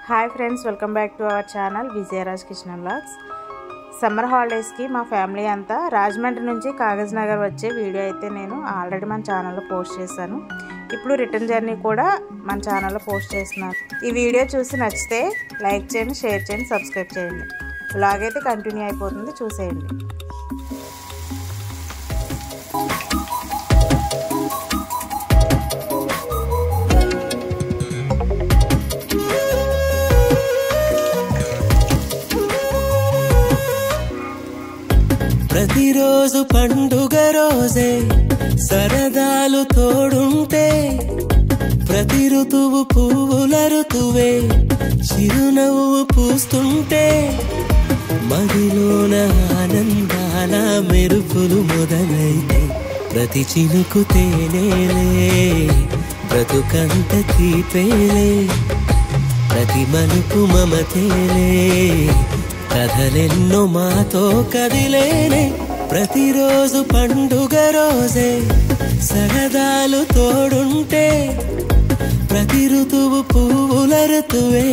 Hi friends, welcome back to our channel Vijayaraj kitchen vlogs. Summer హాలిడేస్కి మా family అంతా రాజమండ్రి నుంచి కాగజ్ నగర్ వచ్చే వీడియో అయితే నేను ఆల్రెడీ మన ఛానల్లో పోస్ట్ చేశాను. ఇప్పుడు రిటర్న్ జర్నీ కూడా మన ఛానల్లో పోస్ట్ చేస్తున్నాను. ఈ వీడియో చూసి నచ్చితే లైక్ చేయండి, షేర్ చేయండి, సబ్స్క్రైబ్ చేయండి. వ్లాగ్ అయితే కంటిన్యూ అయిపోతుంది, చూసేయండి. ప్రతిరోజు పండుగ రోజే సరదాలు తోడుంటే, ప్రతి ఋతువు పువ్వుల ఋతువే చిరునవ్వు పూస్తుంటే, మదిలోన ఆనందాల మెరుపులు మొదలైతే, ప్రతి చినుకు తేనేలే బ్రతుకంత తీపేలే, ప్రతి మలుపు మమతేలే కథలెన్నో మాతో కదిలేనే. ప్రతిరోజు పండుగ రోజే సరదాలు తోడుంటే, ప్రతి ఋతువు పువ్వుల ఋతువే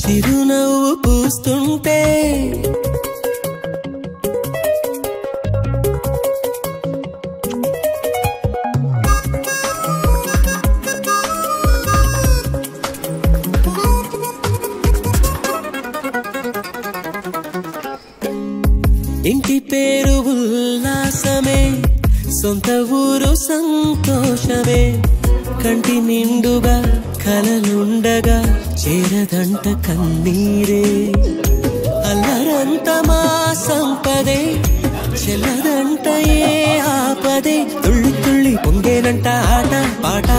చిరునవ్వు పూస్తుంటే, ఇంటి పేరు ఉల్లాసమే, సొంత ఊరు సంతోషమే, కంటి నిండుగా కలలుండగా చేరదంట కన్నీరే, అల్లరంత మా సంపదే చెల్లదంట ఏ ఆపదే, తుళ్ళి తుళ్ళి పొంగేనంట ఆట పాట,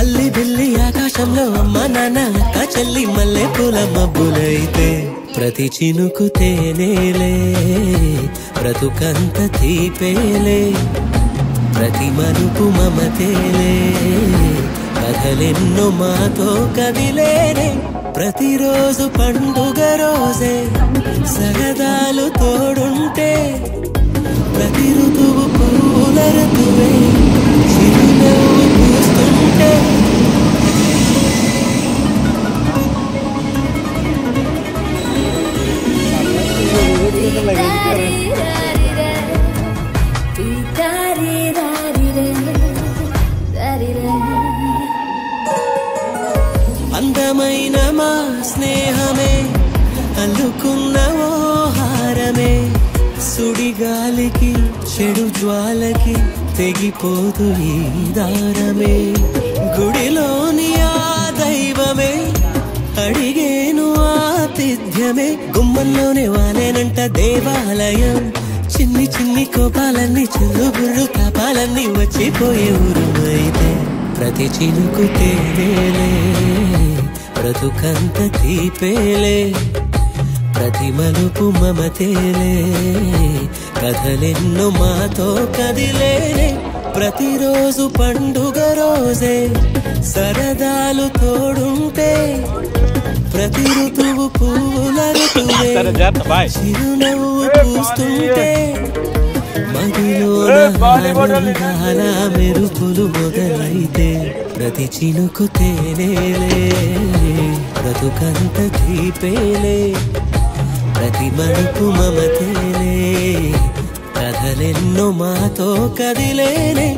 అల్లి బిల్లి ఆకాశంలో అమ్మ నాన్న అక్క చెల్లి మల్లె పూల మబ్బులైతే, ప్రతి చినుకు తేనేలే బ్రతుకంత తీపేలే, ప్రతి మలుపు మమతేలే కథలెన్నో మాతో కదిలేనే. ప్రతిరోజు పండుగ రోజే సరదాలు తోడుంటే, ప్రతి ఋతువు పూల ఋతువే చిరునవ్వు పూస్తుంటే, అందమైన మా స్నేహమే అల్లుకున్న ఓ హారమే, సుడిగాలికి చెడు జ్వాలకి తెగిపోదు ఈ దారమే, గుడిలోని ఆ దైవమే అడిగేను ఆతిథ్యమే, గుమ్మంలోనే వాలేనంట దేవాలయం, చిన్ని చిన్ని కోపాలన్నీ చెల్లుబుర్రు తాపాలన్నీ వచ్చిపోయే ఊరుమైతే, ప్రతి చినుకు తేనేలే బ్రతుకంత తీపేలే, ప్రతి మలుపు మమతేలే కథలెన్నో మాతో కదిలేనే. ప్రతిరోజు పండుగ రోజే సరదాలు తోడుంటే, ప్రతి ఋతువు పువ్వుల ఋతువే చిరునవ్వు పూస్తుంటే, మదిలోన ఆనందాల మెరుపులు మొదలైతే, ప్రతి చినుకు తేనేలే బ్రతుకంత తీపేలే, ప్రతి మలుపు మమతేలే కథలెన్నో మాతో కదిలేనే.